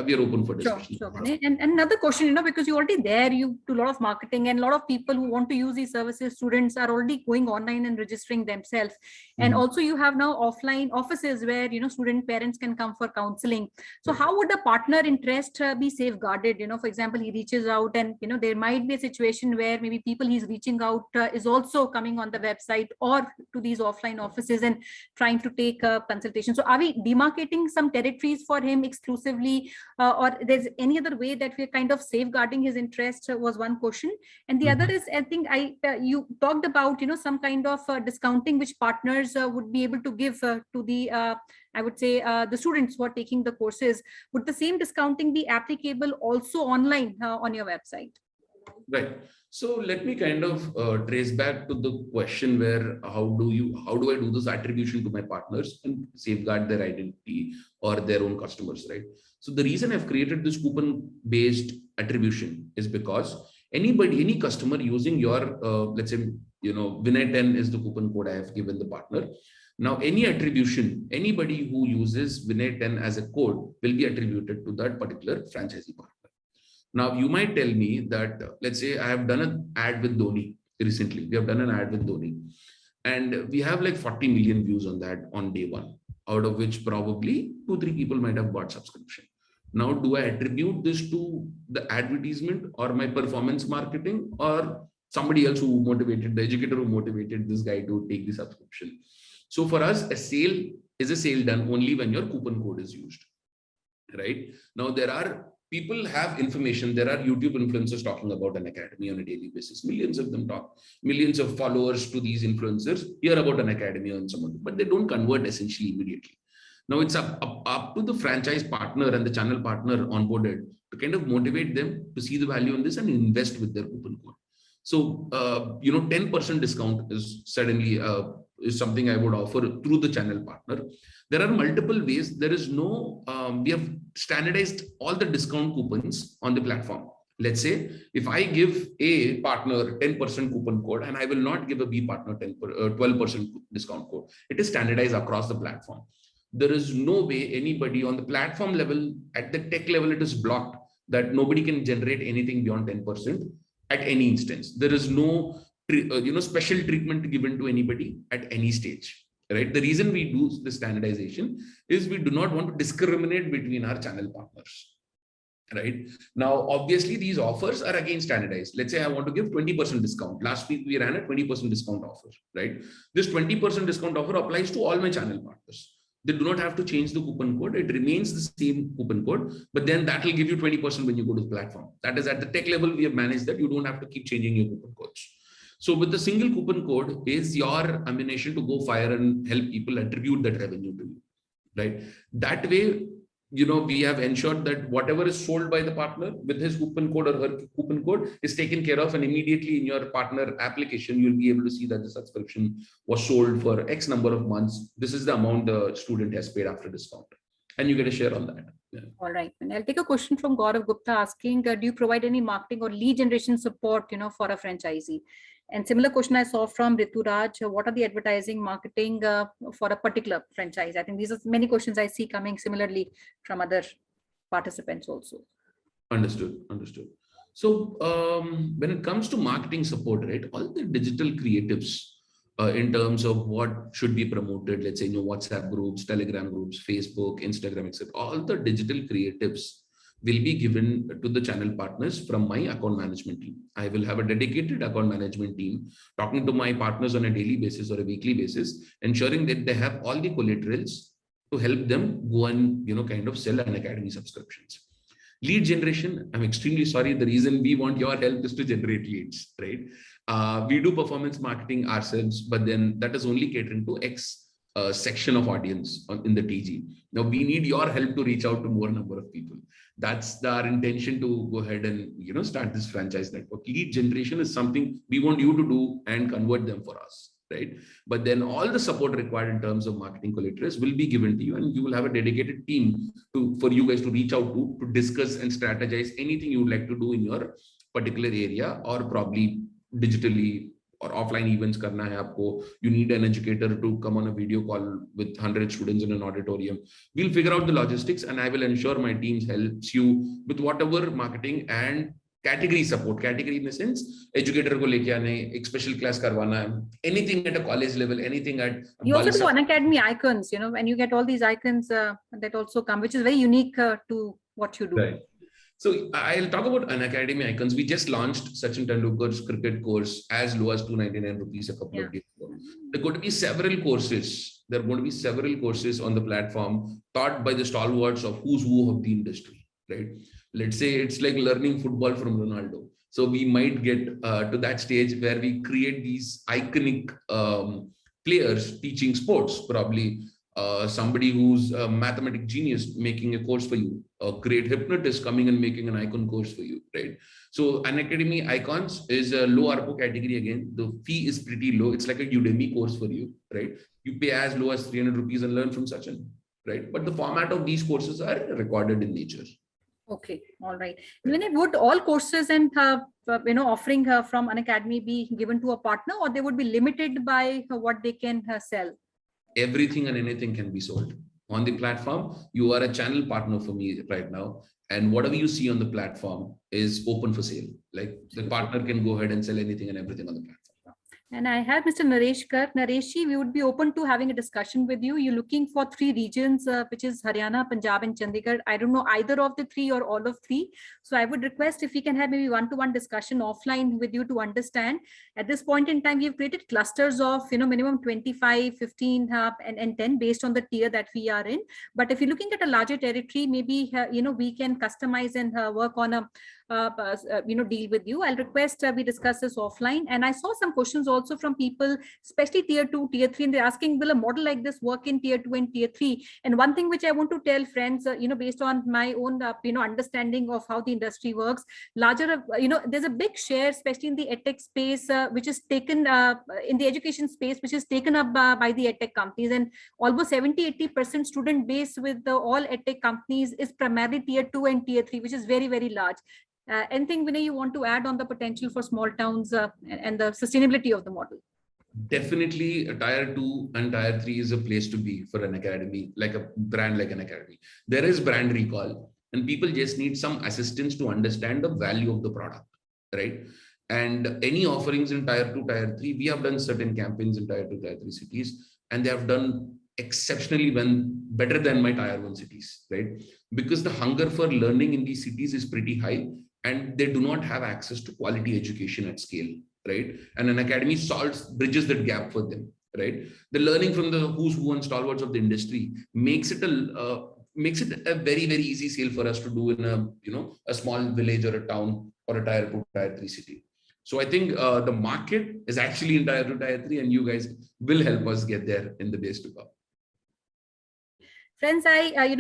[SPEAKER 4] we are open for discussion.
[SPEAKER 3] Sure. And another question, because you're already there, you do a lot of marketing, and a lot of people who want to use these services, students are already going online and registering themselves. And also you have now offline offices where, student parents can come for counseling. So how would the partner interest be safeguarded? For example, he reaches out and, there might be a situation where maybe people he's reaching out is also coming on the website or to these offline offices and trying to take a consultation. So are we demarcating some territories for him exclusively, or there's any other way that we're kind of safeguarding his interest, was one question. And the other is, I think you talked about, some kind of discounting which partners would be able to give to the, I would say, the students who are taking the courses. Would the same discounting be applicable also online on your website?
[SPEAKER 4] Right. So let me kind of trace back to the question where how do I do this attribution to my partners and safeguard their identity or their own customers, right? So the reason I've created this coupon based attribution is because any customer using your, let's say, Vinay 10 is the coupon code I have given the partner. Now, any attribution, anybody who uses Vinay 10 as a code will be attributed to that particular franchisee partner. Now, you might tell me that, let's say I have done an ad with Dhoni recently. We have done an ad with Dhoni and we have like 40 million views on that on day one, out of which probably 2-3 people might have bought subscription. Now, do I attribute this to the advertisement or my performance marketing or somebody else who motivated, the educator who motivated this guy to take the subscription? So for us, a sale is a sale done only when your coupon code is used, right? Now, people have information. There are YouTube influencers talking about Unacademy on a daily basis. Millions of them talk, millions of followers to these influencers hear about Unacademy on someone, but they don't convert essentially immediately. Now it's up to the franchise partner and the channel partner onboarded to kind of motivate them to see the value in this and invest with their coupon code. So, 10% discount is certainly is something I would offer through the channel partner. There are multiple ways. There is no, we have standardized all the discount coupons on the platform. Let's say if I give a partner 10% coupon code and I will not give a B partner 12% discount code, it is standardized across the platform. There is no way anybody on the platform level, at the tech level, it is blocked that nobody can generate anything beyond 10% at any instance. There is no special treatment given to anybody at any stage, right? The reason we do the standardization is we do not want to discriminate between our channel partners, right? Now, obviously, these offers are again standardized. Let's say I want to give 20% discount. Last week, we ran a 20% discount offer, right? This 20% discount offer applies to all my channel partners. They do not have to change the coupon code. It remains the same coupon code, but then that will give you 20% when you go to the platform. That is at the tech level, we have managed that. You don't have to keep changing your coupon codes. So with the single coupon code is your ammunition to go fire and help people attribute that revenue to you, right? That way, we have ensured that whatever is sold by the partner with his coupon code or her coupon code is taken care of, and immediately in your partner application, you'll be able to see that the subscription was sold for X number of months. This is the amount the student has paid after discount, and you get a share on that. Yeah.
[SPEAKER 3] All right. And I'll take a question from Gaurav Gupta asking, do you provide any marketing or lead generation support, for a franchisee? And similar question I saw from Ritu Raj, what are the advertising marketing for a particular franchise? I think these are many questions I see coming similarly from other participants also.
[SPEAKER 4] Understood. So when it comes to marketing support, right, all the digital creatives in terms of what should be promoted, let's say, WhatsApp groups, Telegram groups, Facebook, Instagram, etc. All the digital creatives will be given to the channel partners from my account management team. I will have a dedicated account management team talking to my partners on a daily basis or a weekly basis, ensuring that they have all the collaterals to help them go and, kind of sell Unacademy subscriptions. Lead generation, I'm extremely sorry. The reason we want your help is to generate leads, right? We do performance marketing ourselves, but then that is only catering to X section of audience in the TG. Now we need your help to reach out to more number of people. That's our intention to go ahead and start this franchise network. Lead generation is something we want you to do and convert them for us, right? But then all the support required in terms of marketing collaterals will be given to you, and you will have a dedicated team for you guys to reach out to discuss and strategize anything you would like to do in your particular area, or probably digitally or offline events karna hai aapko, you need an educator to come on a video call with 100 students in an auditorium. We'll figure out the logistics, and I will ensure my team helps you with whatever marketing and category support. Category in the sense, educator ko leke aane, ek special class karwana, anything at a college level, anything at
[SPEAKER 3] you also do Unacademy icons, you know, and you get all these icons that also come, which is very unique to what you do.
[SPEAKER 4] Right. So I'll talk about Unacademy icons. We just launched Sachin Tendulkar's cricket course as low as 299 rupees a couple of days ago. There are going to be several courses. There are going to be several courses on the platform taught by the stalwarts of who's who of the industry, right? Let's say it's like learning football from Ronaldo. So we might get to that stage where we create these iconic players teaching sports, probably somebody who's a mathematic genius making a course for you, a great hypnotist coming and making an icon course for you, right? So Unacademy icons is a low ARPU category. Again, the fee is pretty low. It's like a Udemy course for you, right? You pay as low as 300 rupees and learn from Sachin, right? But the format of these courses are recorded in nature.
[SPEAKER 3] Okay, all right. Would all courses and offering from Unacademy be given to a partner, or they would be limited by what they can sell?
[SPEAKER 4] Everything and anything can be sold on the platform. You are a channel partner for me right now, and whatever you see on the platform is open for sale. Like the partner can go ahead and sell anything and everything on the platform.
[SPEAKER 3] And I have Mr. Naresh Garg. Nareshji, we would be open to having a discussion with you. You're looking for 3 regions, which is Haryana, Punjab, and Chandigarh. I don't know either of the 3 or all of 3. So I would request if we can have maybe one-to-one discussion offline with you to understand. At this point in time, we've created clusters of, minimum 25, 15, and 10 based on the tier that we are in. But if you're looking at a larger territory, maybe, we can customize and work on a deal with you. I'll request we discuss this offline. And I saw some questions also from people, especially tier 2, tier 3, and they're asking, will a model like this work in tier 2 and tier 3? And one thing which I want to tell friends, based on my own, understanding of how the industry works, larger, there's a big share, especially in the edtech space, which is taken in the education space, which is taken up by the edtech companies, and almost 70-80% student base with all edtech companies is primarily tier 2 and tier 3, which is very, very large. Anything, Vinay, you want to add on the potential for small towns and the sustainability of the model?
[SPEAKER 4] Definitely, tier 2 and tier 3 is a place to be for an academy, like a brand like Unacademy. There is brand recall, and people just need some assistance to understand the value of the product, right? And any offerings in tier 2, tier 3, we have done certain campaigns in tier 2, tier 3 cities, and they have done exceptionally better than my tier 1 cities, right? Because the hunger for learning in these cities is pretty high, and they do not have access to quality education at scale, right? And Unacademy bridges that gap for them, right? The learning from the who's who and stalwarts of the industry makes it a very, very easy sale for us to do in a small village or a town or a tier 2, tier 3 city. So I think the market is actually in tier 2, tier 3, and you guys will help us get there in the days to come.
[SPEAKER 3] Friends,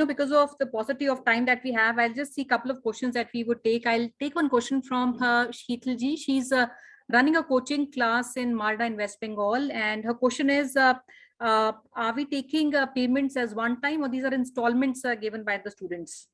[SPEAKER 3] because of the paucity of time that we have, I'll just see a couple of questions that we would take. I'll take one question from Sheetalji. She's running a coaching class in Malda in West Bengal. And her question is, are we taking payments as one time, or these are installments given by the students?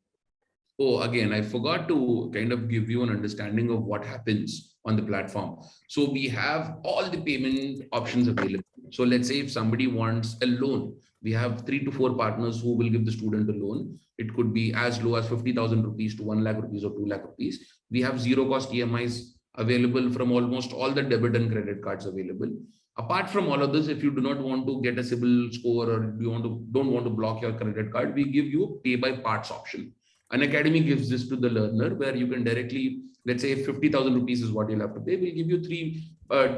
[SPEAKER 4] Oh, again, I forgot to kind of give you an understanding of what happens on the platform. So we have all the payment options available. So let's say if somebody wants a loan, we have 3 to 4 partners who will give the student a loan. It could be as low as 50,000 rupees to 1 lakh rupees or 2 lakh rupees. We have zero cost EMIs available from almost all the debit and credit cards available. Apart from all of this, if you do not want to get a CIBIL score, or you don't want to block your credit card, we give you a pay by parts option. Unacademy gives this to the learner, where you can directly, let's say if 50,000 rupees is what you'll have to pay, we'll give you 3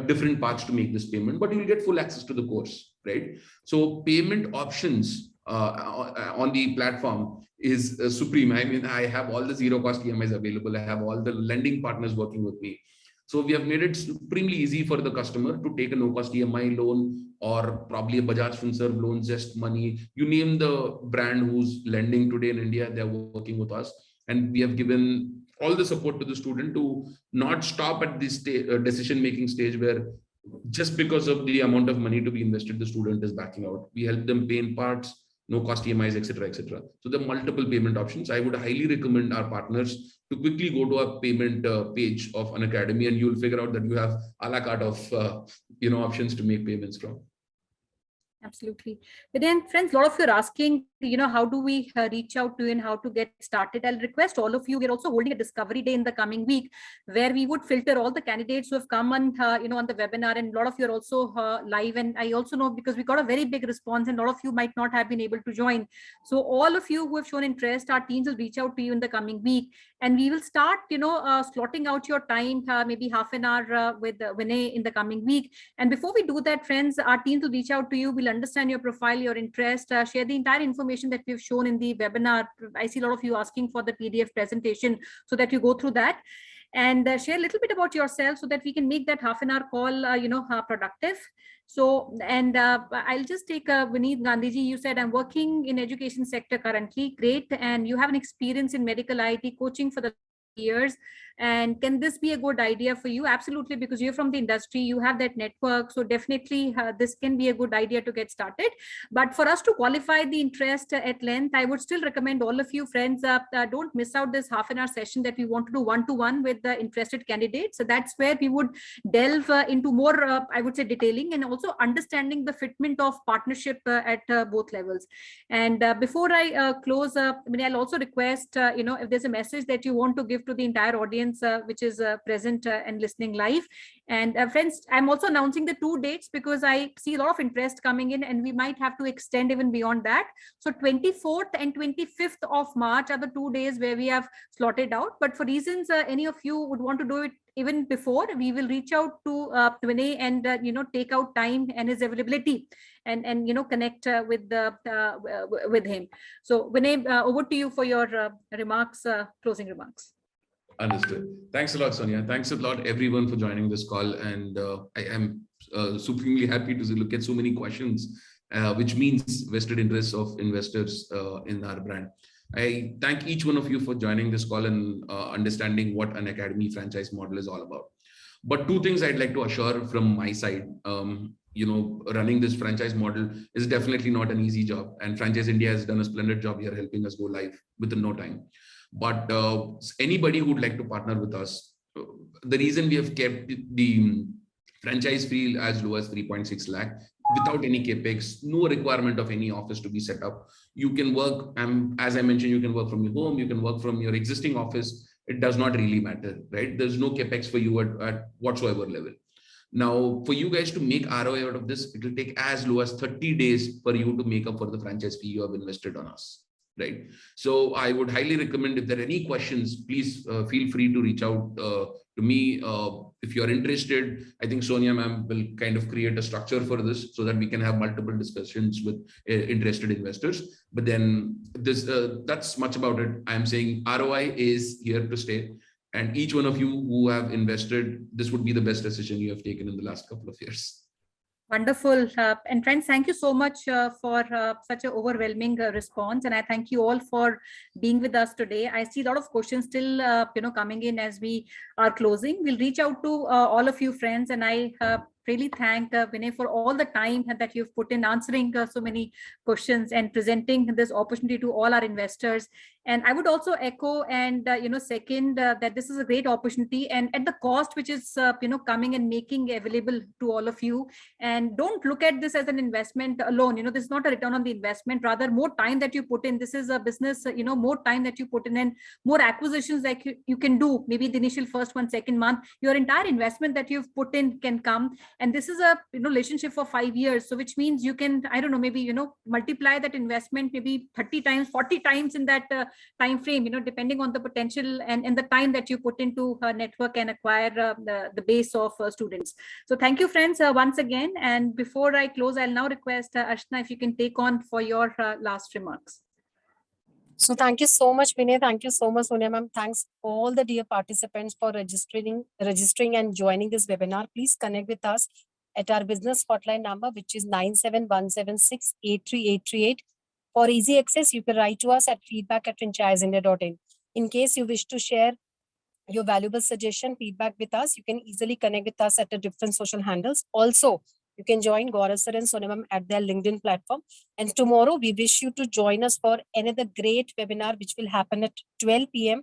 [SPEAKER 4] different parts to make this payment, but you'll get full access to the course, right? So payment options on the platform is supreme. I mean, I have all the zero cost EMIs available. I have all the lending partners working with me. So we have made it supremely easy for the customer to take a no cost EMI loan, or probably a Bajaj FinServ loan, Zest Money. You name the brand who's lending today in India, they're working with us. And we have given all the support to the student to not stop at this decision-making stage where just because of the amount of money to be invested, the student is backing out. We help them pay in parts. no cost EMIs, etc., etc. So there are multiple payment options. I would highly recommend our partners to quickly go to our payment page of Unacademy, and you'll figure out that you have a la carte of options to make payments from.
[SPEAKER 3] Absolutely. But then, friends, a lot of you are asking, how do we reach out to you and how to get started? I'll request all of you. We're also holding a discovery day in the coming week, where we would filter all the candidates who have come on, on the webinar, and a lot of you are also live. And I also know, because we got a very big response, and a lot of you might not have been able to join. So all of you who have shown interest, our teams will reach out to you in the coming week, and we will start, slotting out your time, maybe half an hour with Vinay in the coming week. And before we do that, friends, our teams will reach out to you. We'll understand your profile, your interest, share the entire information that we've shown in the webinar. I see a lot of you asking for the PDF presentation so that you go through that and share a little bit about yourself so that we can make that half an hour call, productive. So, and I'll just take Vineet Gandhiji. You said, I'm working in education sector currently. Great. And you have an experience in medical IT coaching for the years. And can this be a good idea for you? Absolutely, because you're from the industry, you have that network. So definitely this can be a good idea to get started. But for us to qualify the interest at length, I would still recommend all of you friends, don't miss out this half an hour session that we want to do one-to-one with the interested candidates. So that's where we would delve into more, I would say, detailing and also understanding the fitment of partnership at both levels. And before I close, I'll also request, if there's a message that you want to give to the entire audience, which is present and listening live. And friends, I'm also announcing the 2 dates because I see a lot of interest coming in, and we might have to extend even beyond that. So 24th and 25th of March are the 2 days where we have slotted out. But for reasons any of you would want to do it even before, we will reach out to Vinay and take out time and his availability and connect with him. So Vinay, over to you for your remarks, closing remarks.
[SPEAKER 4] Understood. Thanks a lot, Sonia. Thanks a lot, everyone, for joining this call. And I am supremely happy to look at so many questions, which means vested interests of investors in our brand. I thank each one of you for joining this call and understanding what Unacademy franchise model is all about. But 2 things I'd like to assure from my side. Running this franchise model is definitely not an easy job. And Franchise India has done a splendid job here helping us go live within no time. But anybody who would like to partner with us, the reason we have kept the franchise fee as low as 3.6 lakh without any capex, no requirement of any office to be set up. You can work, as I mentioned, you can work from your home, you can work from your existing office. It does not really matter, right? There's no capex for you at whatsoever level. Now, for you guys to make ROI out of this, it will take as low as 30 days for you to make up for the franchise fee you have invested on us. Right. So I would highly recommend, if there are any questions, please feel free to reach out to me. If you're interested, I think Sonia ma'am will kind of create a structure for this so that we can have multiple discussions with interested investors. But then that's much about it. I'm saying ROI is here to stay. And each one of you who have invested, this would be the best decision you have taken in the last couple of years.
[SPEAKER 3] Wonderful. And friends, thank you so much for such an overwhelming response. And I thank you all for being with us today. I see a lot of questions still, coming in as we are closing. We'll reach out to all of you friends. And I really thank Vinay for all the time that you've put in answering so many questions and presenting this opportunity to all our investors. And I would also echo and second that this is a great opportunity, and at the cost which is coming and making available to all of you. And don't look at this as an investment alone. This is not a return on the investment, rather more time that you put in. This is a business, more time that you put in and more acquisitions that you can do. Maybe the initial first one, second month, your entire investment that you've put in can come. And this is a relationship for 5 years. So which means you can, I don't know, maybe, multiply that investment maybe 30 times, 40 times in that time frame, depending on the potential and the time that you put into network and acquire the base of students. So thank you, friends, once again. And before I close, I'll now request Ashna, if you can take on for your last remarks.
[SPEAKER 2] So thank you so much, Vinay. Thank you so much, Sonia ma'am. Thanks all the dear participants for registering and joining this webinar. Please connect with us at our business hotline number, which is 97176-83838. For easy access, you can write to us at feedback@franchiseindia.in. In case you wish to share your valuable suggestion, feedback with us, you can easily connect with us at the different social handles. Also, You can join Gaurav sir and Sonia ma'am at their LinkedIn platform. And tomorrow we wish you to join us for another great webinar, which will happen at 12 p.m.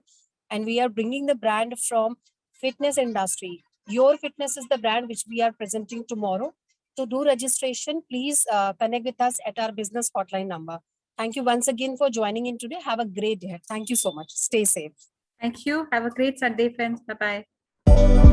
[SPEAKER 2] And we are bringing the brand from fitness industry. Your Fitness is the brand which we are presenting tomorrow. To do registration, please connect with us at our business hotline number. Thank you once again for joining in today. Have a great day. Thank you so much. Stay safe.
[SPEAKER 3] Thank you. Have a great Sunday, friends. Bye-bye.